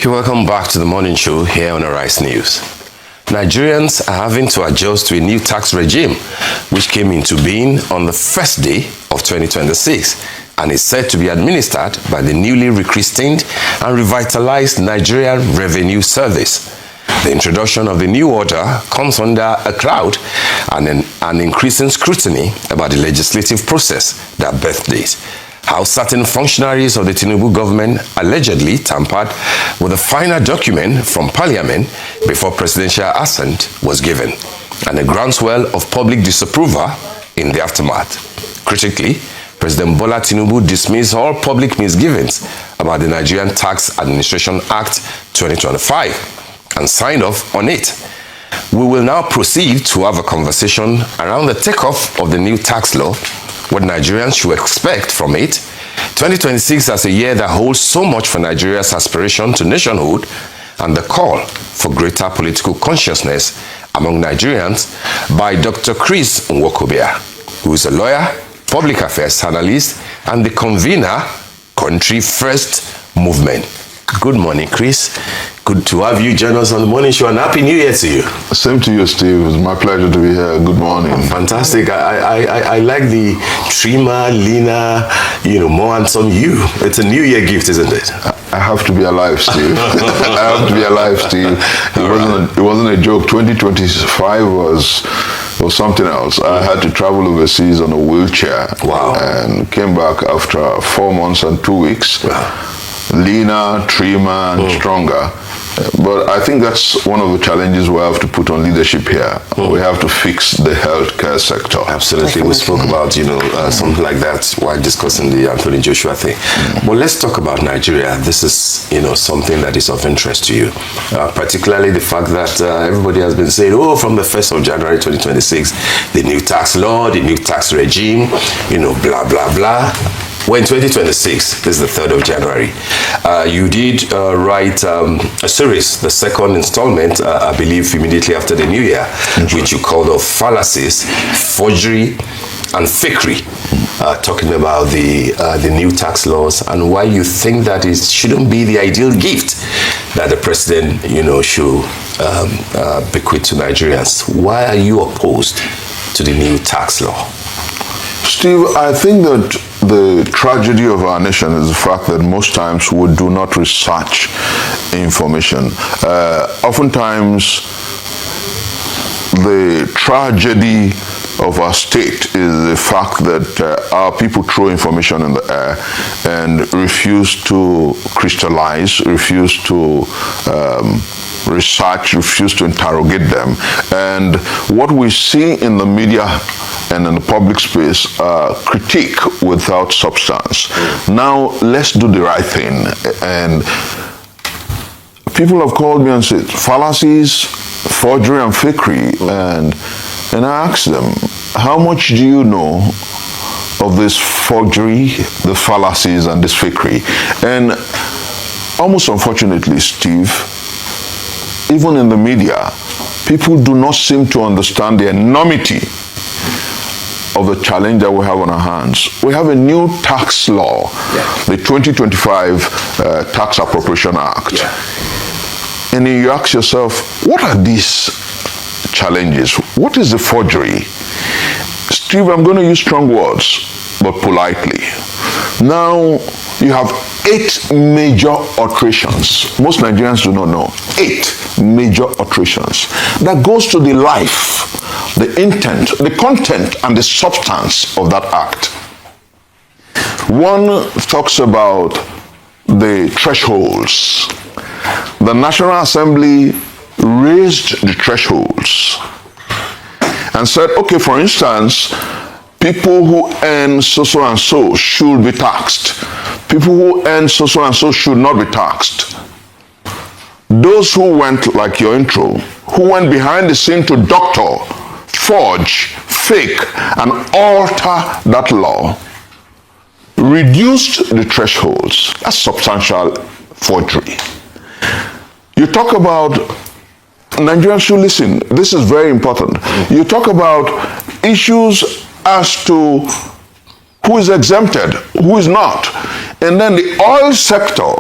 Welcome back to the morning show here on Arise News. Nigerians are having to adjust to a new tax regime, which came into being on the first day of 2026 and is said to be administered by the newly rechristened and revitalized Nigerian Revenue Service. The introduction of the new order comes under a cloud and an increasing scrutiny about the legislative process that birthed it. How certain functionaries of the Tinubu government allegedly tampered with the final document from Parliament before presidential assent was given, and a groundswell of public disapproval in the aftermath. Critically, President Bola Tinubu dismissed all public misgivings about the Nigerian Tax Administration Act 2025 and signed off on it. We will now proceed to have a conversation around the takeoff of the new tax law, what Nigerians should expect from it. 2026 as a year that holds so much for Nigeria's aspiration to nationhood and the call for greater political consciousness among Nigerians by Dr. Chris Nwaokobia, who is a lawyer, public affairs analyst, and the convener, Country First Movement. Good morning, Chris. Good to have you join us on the morning show, and Happy New Year to you. Same to you, Steve. It's my pleasure to be here. Good morning. Fantastic. I like the trimmer, leaner, more handsome you. It's a New Year gift, isn't it? I have to be alive, Steve. I have to be alive, Steve. It wasn't a joke. 2025 was something else. I had to travel overseas on a wheelchair. Wow. And came back after 4 months and 2 weeks. Wow. Leaner, trimmer, and stronger. But I think that's one of the challenges we have to put on leadership here. We have to fix the healthcare sector. Absolutely. We spoke about, something like that while discussing the Anthony Joshua thing. But let's talk about Nigeria. This is, something that is of interest to you. Particularly the fact that everybody has been saying, from the 1st of January 2026, the new tax law, the new tax regime, blah, blah, blah. Well, in 2026, this is the 3rd of January, you did write a series, the second installment, I believe, immediately after the New Year, which you called of fallacies, forgery, and fakery, talking about the new tax laws and why you think that it shouldn't be the ideal gift that the president, should bequeath to Nigerians. Why are you opposed to the new tax law? Steve, I think that the tragedy of our nation is the fact that most times we do not research information. Oftentimes, the tragedy of our state is the fact that our people throw information in the air and refuse to crystallize, refuse to research, refuse to interrogate them. And what we see in the media and in the public space, critique without substance. Now, let's do the right thing. And people have called me and said, fallacies, forgery, and fakery. And I asked them, how much do you know of this forgery, the fallacies, and this fakery? And almost unfortunately, Steve, even in the media, people do not seem to understand the enormity of the challenge that we have on our hands. We have a new tax law, the 2025 Tax Appropriation Act. Yeah. And then you ask yourself, what are these challenges? What is the forgery? Steve, I'm going to use strong words, but politely. Now, you have 8 major alterations. Most Nigerians do not know. 8 major alterations. That goes to the life, the intent, the content, and the substance of that act. One talks about the thresholds. The National Assembly raised the thresholds and said, okay, for instance, people who earn so and so should be taxed. People who earn so and so should not be taxed. Those who went, like your intro, who went behind the scene to doctor, forge, fake, and alter that law, reduced the thresholds. That's substantial forgery. You talk about, Nigerians should listen, this is very important. You talk about issues as to who is exempted, who is not. And then the oil sector,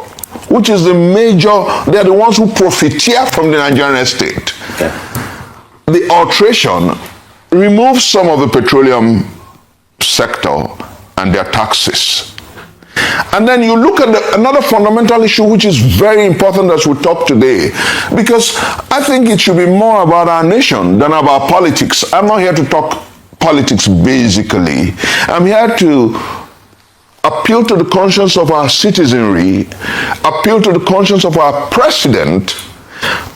which is the major, they are the ones who profiteer from the Nigerian state. Okay. The alteration removes some of the petroleum sector and their taxes. And then you look at another fundamental issue which is very important as we talk today, because I think it should be more about our nation than about politics. I'm not here to talk politics basically. I'm here to appeal to the conscience of our citizenry, appeal to the conscience of our president,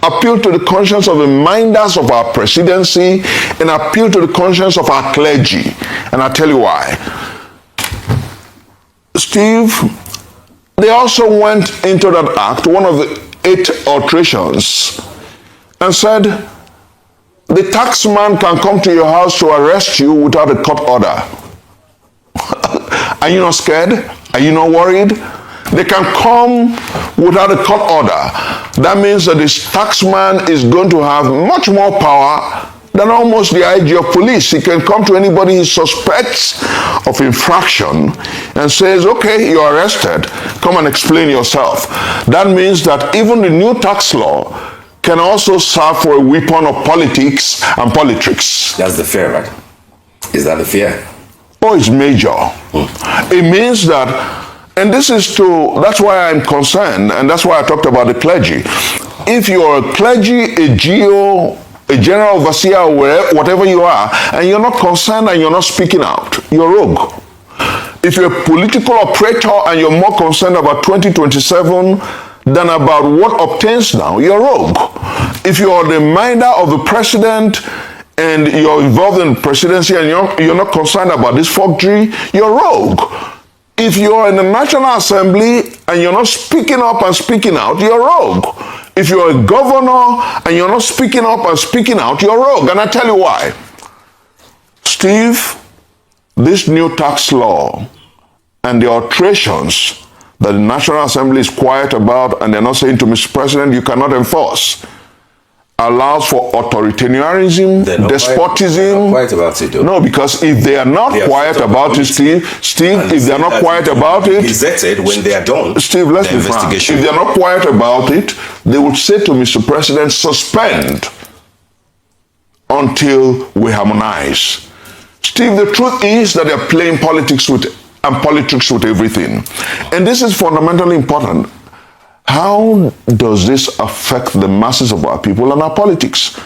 appeal to the conscience of the minders of our presidency, and appeal to the conscience of our clergy. And I'll tell you why. Steve, they also went into that act, one of the 8 alterations, and said the taxman can come to your house to arrest you without a court order. Are you not scared? Are you not worried? They can come without a court order. That means that this taxman is going to have much more power than almost the IG of police. He can come to anybody he suspects of infraction and says, okay, you're arrested. Come and explain yourself. That means that even the new tax law can also serve for a weapon of politics and politics. That's the fear, right? Is that the fear? Oh, it's major. It means that, and that's why I'm concerned, and that's why I talked about the clergy. If you're a clergy, a GO, a general overseer, or whatever you are, and you're not concerned and you're not speaking out, you're rogue. If you're a political operator and you're more concerned about 2027 than about what obtains now, you're rogue. If you're the minder of the president and you're involved in presidency and you're not concerned about this forgery, you're rogue. If you're in the National Assembly and you're not speaking up and speaking out, you're rogue. If you're a governor and you're not speaking up and speaking out, you're rogue. And I tell you why. Steve, this new tax law and the alterations that the National Assembly is quiet about and they're not saying to Mr. President, you cannot enforce, allows for authoritarianism, despotism. They're not quiet about it, though. No, because if they are not quiet about it, Steve, if they're not quiet about it, gazetted when they are done. Steve, let's be frank. If they're not quiet about it, they would say to Mr. President, suspend until we harmonize. Steve, the truth is that they're playing politics with everything. And this is fundamentally important. How does this affect the masses of our people and our politics?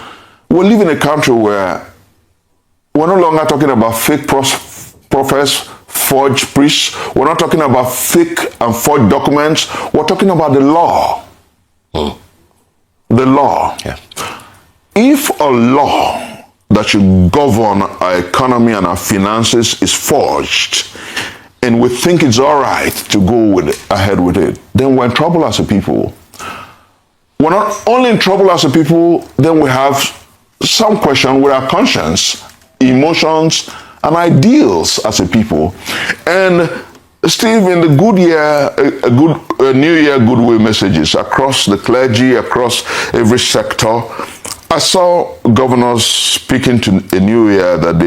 We live in a country where we're no longer talking about fake prophets, forged priests. We're not talking about fake and forged documents. We're talking about the law. The law. Yeah. If a law that should govern our economy and our finances is forged, and we think it's all right to go ahead with it, then we're in trouble as a people. We're not only in trouble as a people, then we have some question with our conscience, emotions, and ideals as a people. And Steve, in the good year, New Year goodwill messages across the clergy, across every sector, I saw governors speaking to a new year that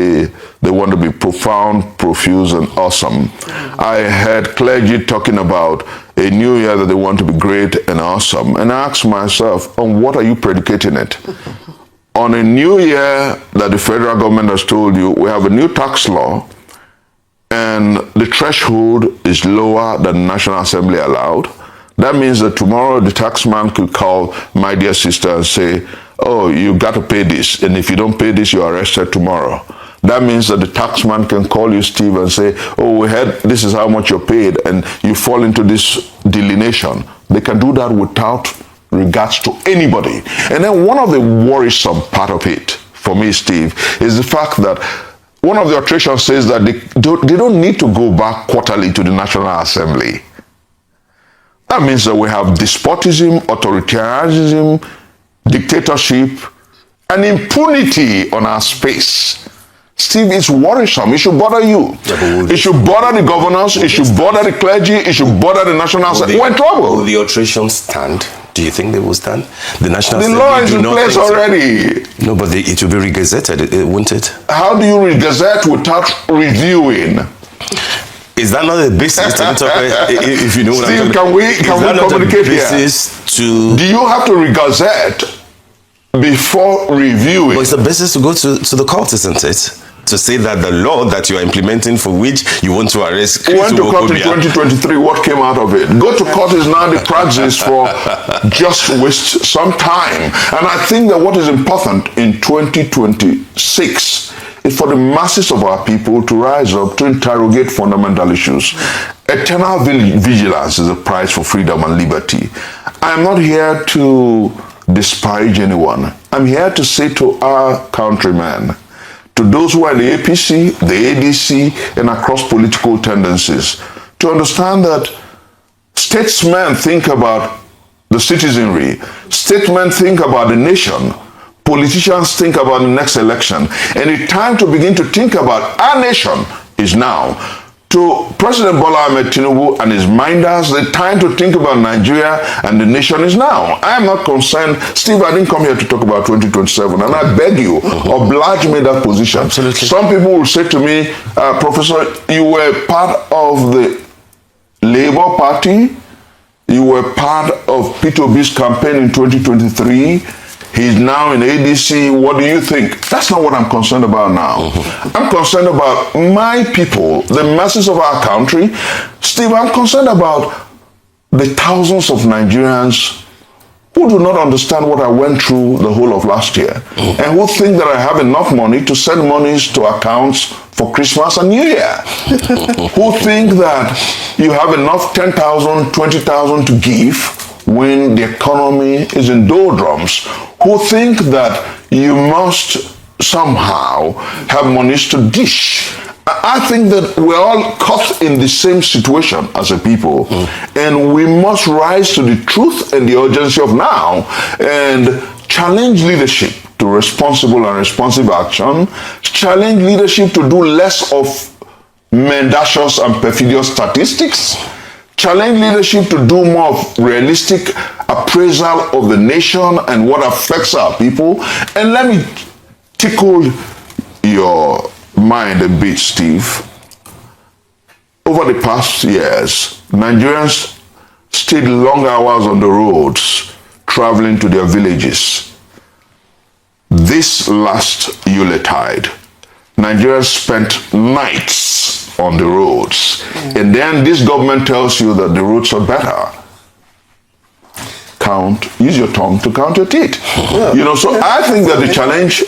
they want to be profound, profuse, and awesome. I heard clergy talking about a new year that they want to be great and awesome. And I asked myself, on what are you predicating it? On a new year that the federal government has told you, we have a new tax law, and the threshold is lower than the National Assembly allowed. That means that tomorrow the taxman could call my dear sister and say, oh, you got to pay this, and if you don't pay this, you're arrested tomorrow. That means that the taxman can call you, Steve, and say, oh, we heard this is how much you're paid, and you fall into this delineation. They can do that without regards to anybody. And then one of the worrisome part of it, for me, Steve, is the fact that one of the alterations says that they don't need to go back quarterly to the National Assembly. That means that we have despotism, authoritarianism, dictatorship, and impunity on our space. Steve, it's worrisome. It should bother you. Yeah, it should bother the governors. It should bother the clergy. It should bother the National Assembly. We're in trouble. Will the alterations stand? Do you think they will stand? The National Assembly. The law is in place already. No, but it will be regazetted, won't it? How do you regazette without reviewing? Is that not a basis to talk about, if you know what Steve, I'm talking about? can we communicate here? To... Do you have to re-gazette before reviewing? But it's a basis to go to the court, isn't it? To say that the law that you are implementing, for which you want to arrest Went to court in 2023, what came out of it? Go to court is now the praxis for just waste some time. And I think that what is important in 2026 is for the masses of our people to rise up to interrogate fundamental issues. Eternal vigilance is a price for freedom and liberty. I am not here to disparage anyone. I'm here to say to our countrymen, to those who are in the APC, the ADC, and across political tendencies, to understand that statesmen think about the citizenry, statesmen think about the nation, politicians think about the next election, and the time to begin to think about our nation is now. To President Bola Ahmed Tinubu and his minders, the time to think about Nigeria and the nation is now. I am not concerned. Steve, I didn't come here to talk about 2027, and I beg you, oblige me that position. Absolutely. Some people will say to me, Professor, you were part of the Labour Party, you were part of Peter Ob's campaign in 2023, he's now in ADC. What do you think? That's not what I'm concerned about now. I'm concerned about my people, the masses of our country. Steve, I'm concerned about the thousands of Nigerians who do not understand what I went through the whole of last year and who think that I have enough money to send monies to accounts for Christmas and New Year. Who think that you have enough 10,000, 20,000 to give when the economy is in doldrums, who think that you must somehow have monies to dish. I think that we're all caught in the same situation as a people, and we must rise to the truth and the urgency of now and challenge leadership to responsible and responsive action, challenge leadership to do less of mendacious and perfidious statistics, challenge leadership to do more of realistic appraisal of the nation and what affects our people. And let me tickle your mind a bit, Steve. Over the past years, Nigerians stayed long hours on the roads, traveling to their villages. This last Yuletide, Nigerians spent nights on the roads. And then this government tells you that the roads are better. Use your tongue to count your teeth. So I think that the challenge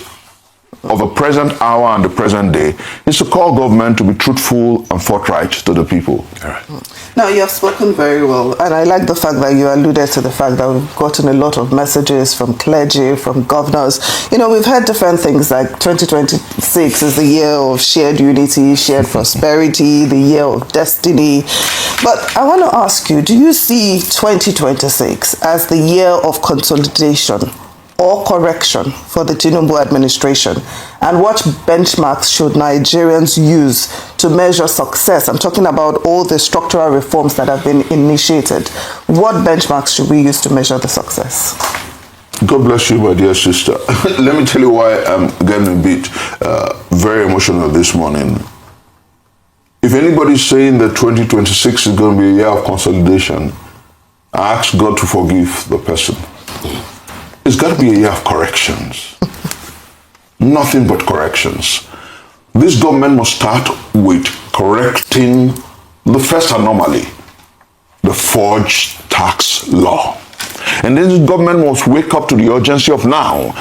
of the present hour and the present day is to call government to be truthful and forthright to the people. All right. Now, you have spoken very well, and I like the fact that you alluded to the fact that we've gotten a lot of messages from clergy, from governors. We've heard different things like 2026 is the year of shared unity, shared prosperity, the year of destiny. But I want to ask you, do you see 2026 as the year of consolidation or correction for the Tinubu administration? And what benchmarks should Nigerians use to measure success? I'm talking about all the structural reforms that have been initiated. What benchmarks should we use to measure the success? God bless you, my dear sister. Let me tell you why I'm getting a bit very emotional this morning. If anybody's saying that 2026 is going to be a year of consolidation, I ask God to forgive the person. It's got to be a year of corrections. Nothing but corrections. This government must start with correcting the first anomaly, the forged tax law. And then this government must wake up to the urgency of now.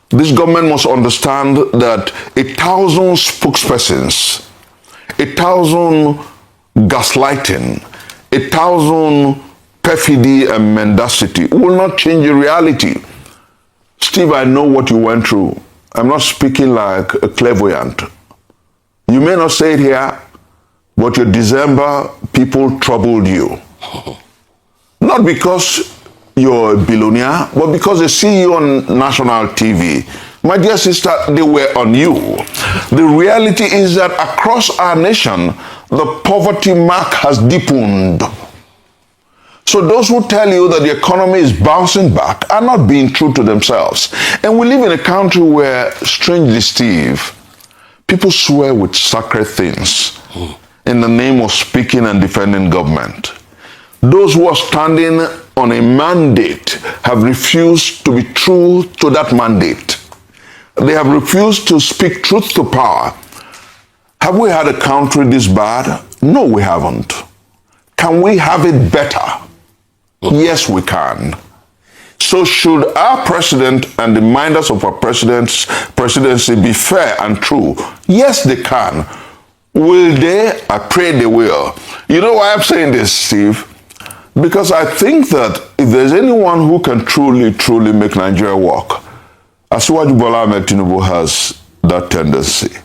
This government must understand that 1,000 spokespersons, 1,000 gaslighting, 1,000 perfidy and mendacity will not change the reality. Steve, I know what you went through. I'm not speaking like a clairvoyant. You may not say it here, but your December people troubled you. Not because you're a billionaire, but because they see you on national TV. My dear sister, they were on you. The reality is that across our nation, the poverty mark has deepened. So those who tell you that the economy is bouncing back are not being true to themselves. And we live in a country where, strangely, Steve, people swear with sacred things. in the name of speaking and defending government. Those who are standing on a mandate have refused to be true to that mandate. They have refused to speak truth to power. Have we had a country this bad? No, we haven't. Can we have it better? Yes, we can. So should our president and the minders of our presidency be fair and true? Yes, they can. Will they? I pray they will. You know why I'm saying this, Steve? Because I think that if there's anyone who can truly make Nigeria work, Asiwaju Bola Ahmed Tinubu has that tendency.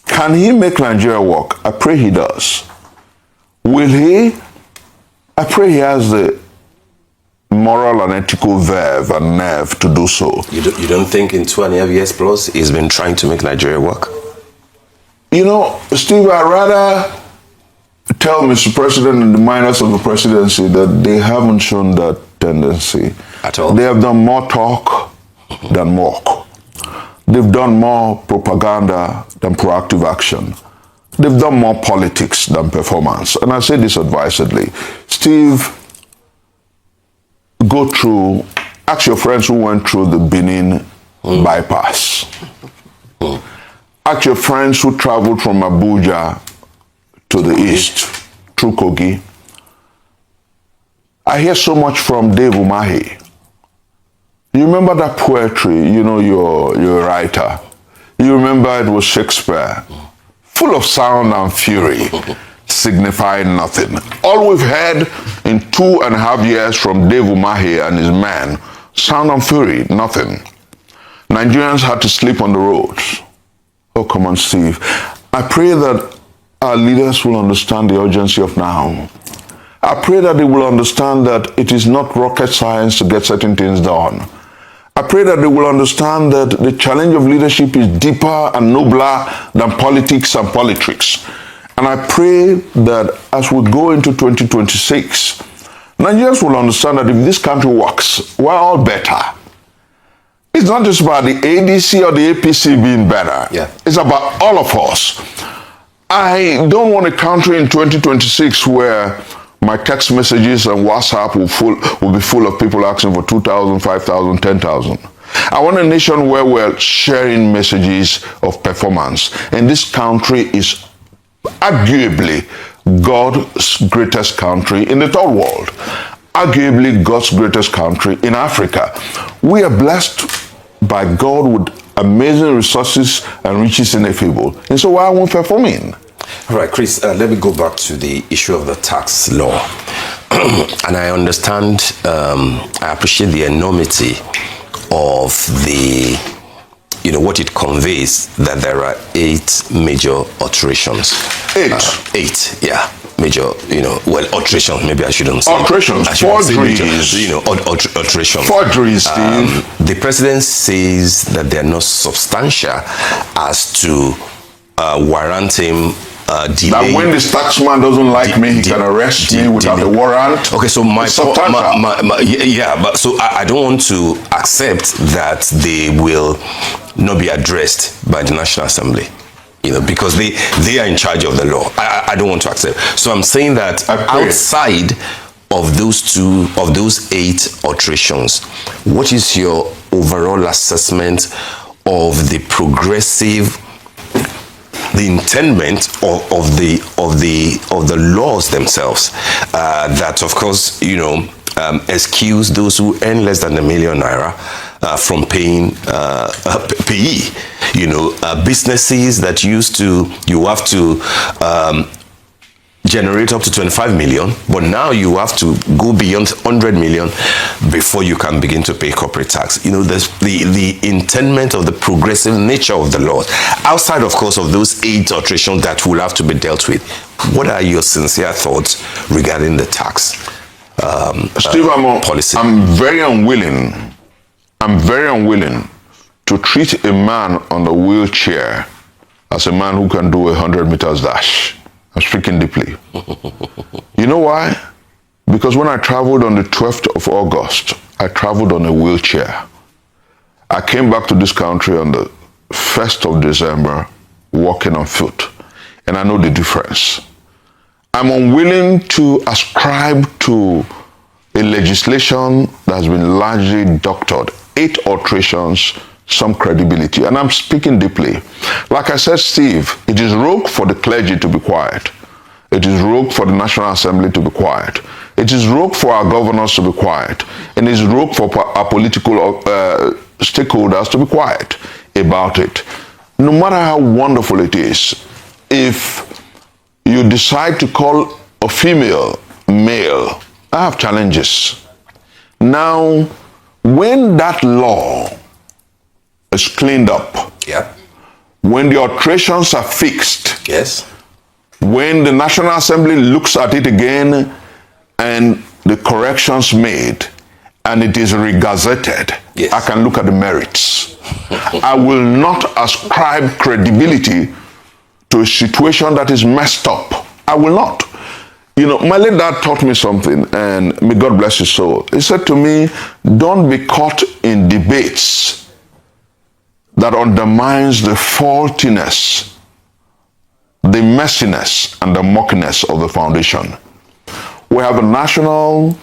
Can he make Nigeria work? I pray he does. Will he? I pray he has the moral and ethical verve and nerve to do so. You don't think in 2.5 years plus he's been trying to make Nigeria work? You know, Steve, I'd rather tell Mr. President and the minders of the presidency that they haven't shown that tendency. At all? They have done more talk than walk. They've done more propaganda than proactive action. They've done more politics than performance. And I say this advisedly. Steve, go through, ask your friends who went through the Benin bypass. Ask your friends who traveled from Abuja to the east through Kogi. I hear so much from Dave Umahi. You remember that poetry, you know, you're a writer. You remember it was Shakespeare, full of sound and fury, signifying nothing. All we've heard in 2.5 years from Dave Umahi and his men, sound and fury, nothing. Nigerians had to sleep on the roads. Oh, come on, Steve. I pray that our leaders will understand the urgency of now. I pray that they will understand that it is not rocket science to get certain things done. I pray that they will understand that the challenge of leadership is deeper and nobler than politics and politics. And I pray that as we go into 2026, Nigerians will understand that if this country works, we're all better. It's not just about the ADC or the APC being better. Yeah. It's about all of us. I don't want a country in 2026 where my text messages and WhatsApp will be full of people asking for 2,000, 5,000, 10,000. I want a nation where we're sharing messages of performance. And this country is arguably God's greatest country in the third world. Arguably God's greatest country in Africa. We are blessed by God with amazing resources and riches ineffable. And so why aren't we performing? All right, Chris, let me go back to the issue of the tax law. And I understand, I appreciate the enormity of the, you know, what it conveys, that there are 8 major alterations. 8, yeah. Major, you know, well, alterations, maybe I shouldn't say. Alterations, forgeries. You know, alterations. Forgeries, Steve. The president says that they're not substantial as to warrant him delay. That when this taxman doesn't like me, he can arrest me without a warrant. Okay, so but so I don't want to accept that they will not be addressed by the National Assembly. You know, because they are in charge of the law. I don't want to accept. So I'm saying that outside of those 8 alterations, what is your overall assessment of the progressive, the intendment of the laws themselves? That of course, you know, excuse those who earn less than ₦1 million from paying PE. You know, businesses that you have to generate up to 25 million, but now you have to go beyond 100 million before you can begin to pay corporate tax. You know, the intendment of the progressive nature of the laws, outside of course of those 8 alterations that will have to be dealt with. What are your sincere thoughts regarding the tax Steve, policy? I'm very unwilling to treat a man on a wheelchair as a man who can do 100 meters dash. I'm speaking deeply. You know why? Because when I traveled on the 12th of August, I traveled on a wheelchair. I came back to this country on the 1st of December walking on foot. and I know the difference. I'm unwilling to ascribe to a legislation that has been largely doctored, 8 alterations, some credibility. And I'm speaking deeply. Like I said, Steve, it is rogue for the clergy to be quiet. It is rogue for the National Assembly to be quiet. It is rogue for our governors to be quiet. And it is rogue for our political stakeholders to be quiet about it. No matter how wonderful it is, if you decide to call a female male, I have challenges. Now, when that law is cleaned up, Yeah. when the alterations are fixed, Yes. when the National Assembly looks at it again and the corrections made and it is regazetted, Yes. I can look at the merits. I will not ascribe credibility to a situation that is messed up. I will not. You know, my late dad taught me something, and may God bless his soul. He said to me, don't be caught in debates that undermines the faultiness, the messiness, and the murkiness of the foundation. We have a National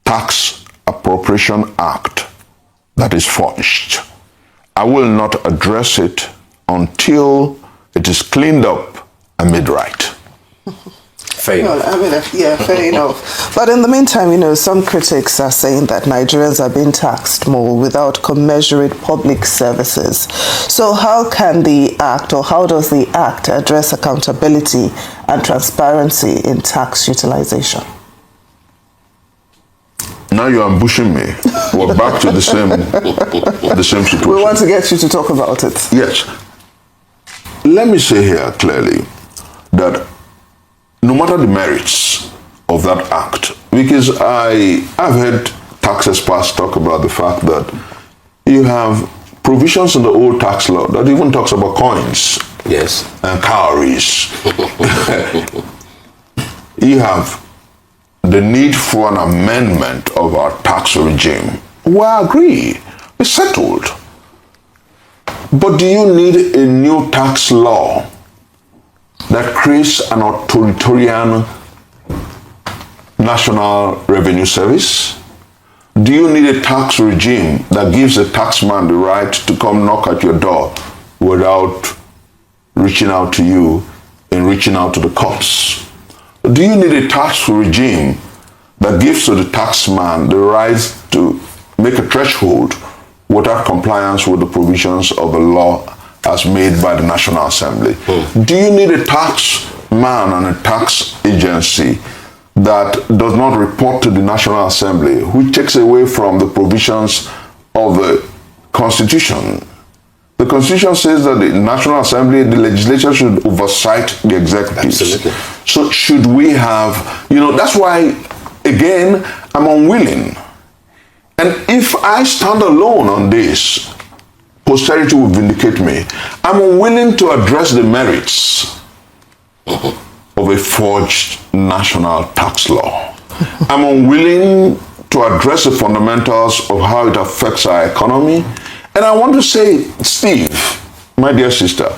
Tax Appropriation Act that is forged. I will not address it until it is cleaned up and made right. Fair enough. Well, I mean, yeah, fair enough. But in the meantime, you know, some critics are saying that Nigerians are being taxed more without commensurate public services. So how can the Act, or how does the Act address accountability and transparency in tax utilization? Now you're ambushing me. We're back to the same situation. We want to get you to talk about it. Yes. Let me say here clearly that no matter the merits of that act, because I've heard tax experts talk about the fact that you have provisions in the old tax law that even talks about coins. Yes. And cowries. You have the need for an amendment of our tax regime. We agree. It's settled. But do you need a new tax law that creates an authoritarian National Revenue Service? Do you need a tax regime that gives a taxman the right to come knock at your door without reaching out to you and reaching out to the courts? Do you need a tax regime that gives to the taxman the right to make a threshold without compliance with the provisions of the law as made by the National Assembly? Do you need a tax man and a tax agency that does not report to the National Assembly, which takes away from the provisions of the Constitution? The Constitution says that the National Assembly, the legislature, should oversight the executives. Absolutely. So should we have, that's why, again, I'm unwilling. And if I stand alone on this, posterity will vindicate me. I'm unwilling to address the merits of a forged national tax law. I'm unwilling to address the fundamentals of how it affects our economy. And I want to say, Steve, my dear sister,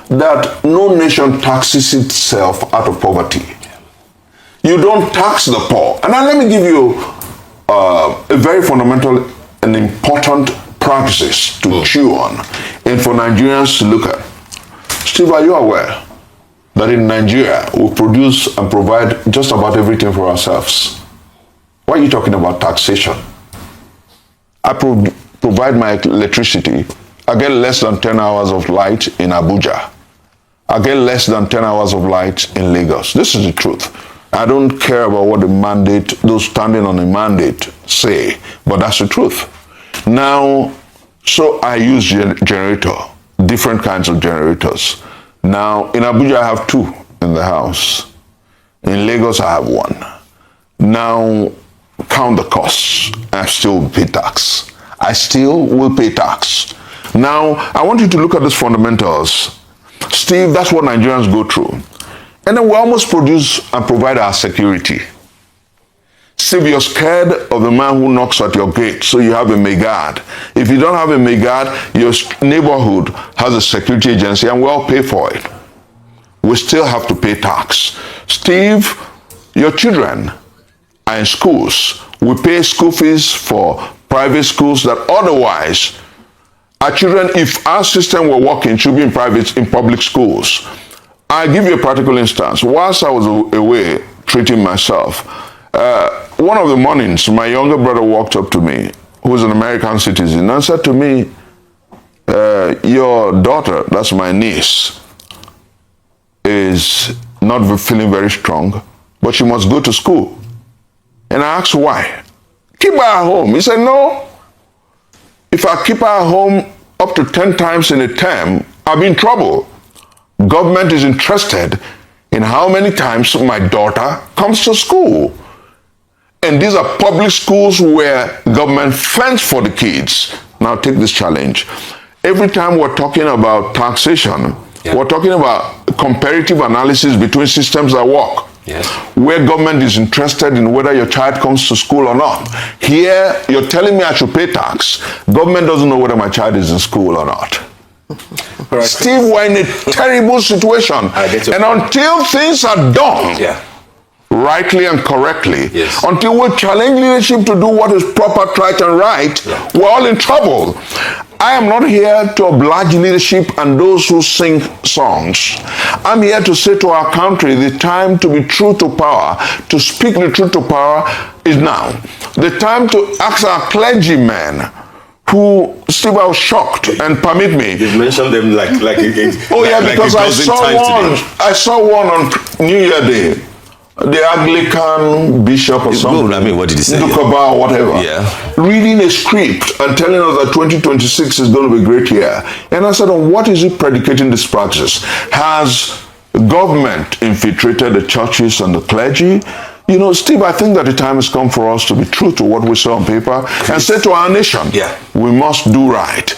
that no nation taxes itself out of poverty. You don't tax the poor. And now let me give you a very fundamental and important practices to chew on and for Nigerians to look at. Steve, are you aware that in Nigeria we produce and provide just about everything for ourselves? Why are you talking about taxation? I provide my electricity. I get less than 10 hours of light in Abuja. I get less than 10 hours of light in Lagos. This is the truth. I don't care about what the mandate, those standing on the mandate say, but that's the truth. Now, so I use generator, different kinds of generators. Now, in Abuja, I have 2 in the house. In Lagos, I have 1. Now, count the costs. I still pay tax. I still will pay tax. Now, I want you to look at these fundamentals. Steve, that's what Nigerians go through. And then we almost produce and provide our security. Steve, you're scared of the man who knocks at your gate, so you have a Megad. If you don't have a Megad, your neighborhood has a security agency, and we all pay for it. we still have to pay tax. Steve, your children are in schools. We pay school fees for private schools that otherwise our children, if our system were working, should be in public schools. I'll give you a practical instance. Whilst I was away treating myself, one of the mornings, my younger brother walked up to me, who's an American citizen, and said to me, your daughter, that's my niece, is not feeling very strong, but she must go to school. And I asked why. Keep her at home. He said, no. If I keep her at home up to 10 times in a term, I'll be in trouble. Government is interested in how many times my daughter comes to school. And these are public schools where government fends for the kids. Now take this challenge. Every time we're talking about taxation, we're talking about comparative analysis between systems that work. Yes. Where government is interested in whether your child comes to school or not. Here, you're telling me I should pay tax. Government doesn't know whether my child is in school or not. Right. Steve, we're in a terrible situation. And until things are done rightly and correctly, until we challenge leadership to do what is proper, right, and right, we're all in trouble. I am not here to oblige leadership and those who sing songs. I'm here to say to our country, the time to be true to power, to speak the truth to power is now. The time to ask our clergymen who, Steve, I was shocked, and permit me. You mentioned them like oh yeah, because I saw one on New Year Day. The Anglican bishop or something. I mean, what did he say? Nwaokobia or whatever. Yeah. Reading a script and telling us that 2026 is going to be a great year. And I said, on what is he predicating this practice? Has government infiltrated the churches and the clergy? You know, Steve, I think that the time has come for us to be true to what we say on paper and say to our nation, we must do right.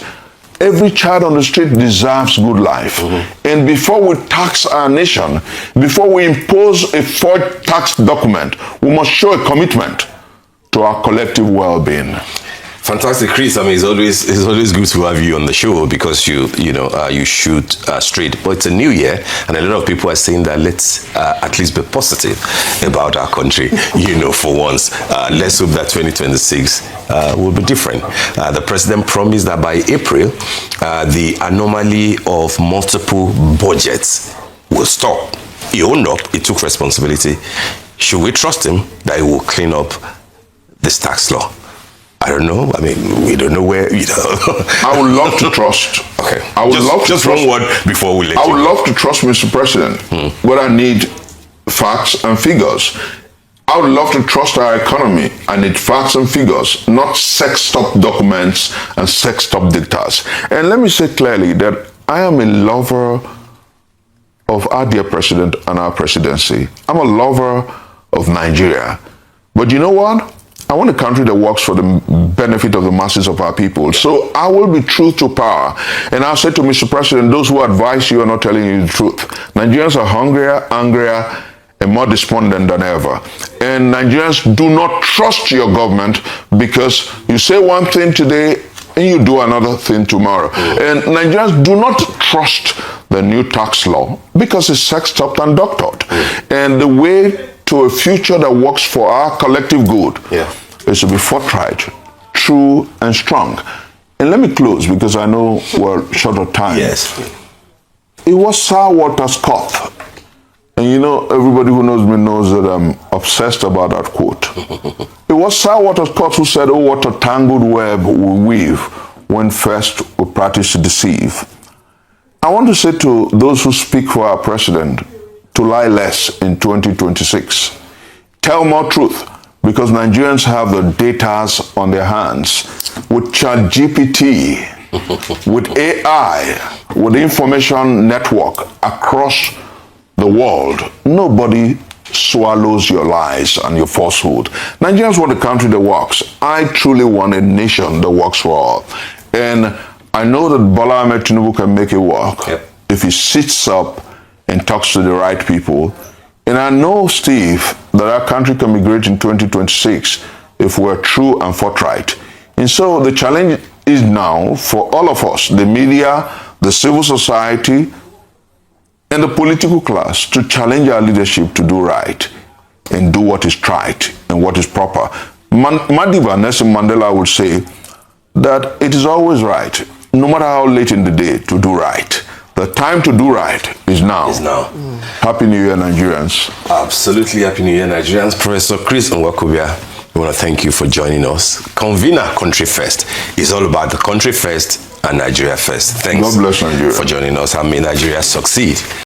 Every child on the street deserves good life. And before we tax our nation, before we impose a forged tax document, we must show a commitment to our collective well-being. Fantastic, Chris. I mean, it's always good to have you on the show because you shoot straight. But it's a new year, and a lot of people are saying that let's at least be positive about our country. For once, let's hope that 2026 will be different. The president promised that by April, the anomaly of multiple budgets will stop. He owned up. He took responsibility. Should we trust him that he will clean up this tax law? I don't know. I mean, we don't know where, I would love to trust. Okay. I would love to just trust. One word before we let I you would go. love to trust Mr. President, but I need facts and figures. I would love to trust our economy. I need facts and figures, not sexed-up documents and sexed-up dictats. And let me say clearly that I am a lover of our dear president and our presidency. I'm a lover of Nigeria. But you know what? I want a country that works for the benefit of the masses of our people. So I will be true to power. And I'll say to Mr. President, those who advise you are not telling you the truth. Nigerians are hungrier, angrier, and more despondent than ever. And Nigerians do not trust your government because you say one thing today and you do another thing tomorrow. And Nigerians do not trust the new tax law because it's sexed up and doctored. And the way to a future that works for our collective good is to be forthright, true, and strong. And let me close because I know we're short of time. Yes. It was Sir Walter Scott. And everybody who knows me knows that I'm obsessed about that quote. It was Sir Walter Scott who said, "Oh, what a tangled web we weave when first we practice to deceive." I want to say to those who speak for our president to lie less in 2026. Tell more truth, because Nigerians have the data on their hands. With ChatGPT, with AI, with information network across the world, nobody swallows your lies and your falsehood. Nigerians want a country that works. I truly want a nation that works for all. And I know that Bola Ahmed Tinubu can make it work if he sits up and talks to the right people. And I know, Steve, that our country can be great in 2026 if we're true and forthright. And so the challenge is now for all of us, the media, the civil society, and the political class to challenge our leadership to do right and do what is right and what is proper. Madiba Nelson Mandela would say that it is always right, no matter how late in the day, to do right. The time to do right is now. Happy New Year, Nigerians. Absolutely happy New Year, Nigerians. Professor Chris Nwaokobia, we want to thank you for joining us. Convener Country First is all about the country first and Nigeria first. Thanks God bless Nigeria. for joining us and may Nigeria succeed.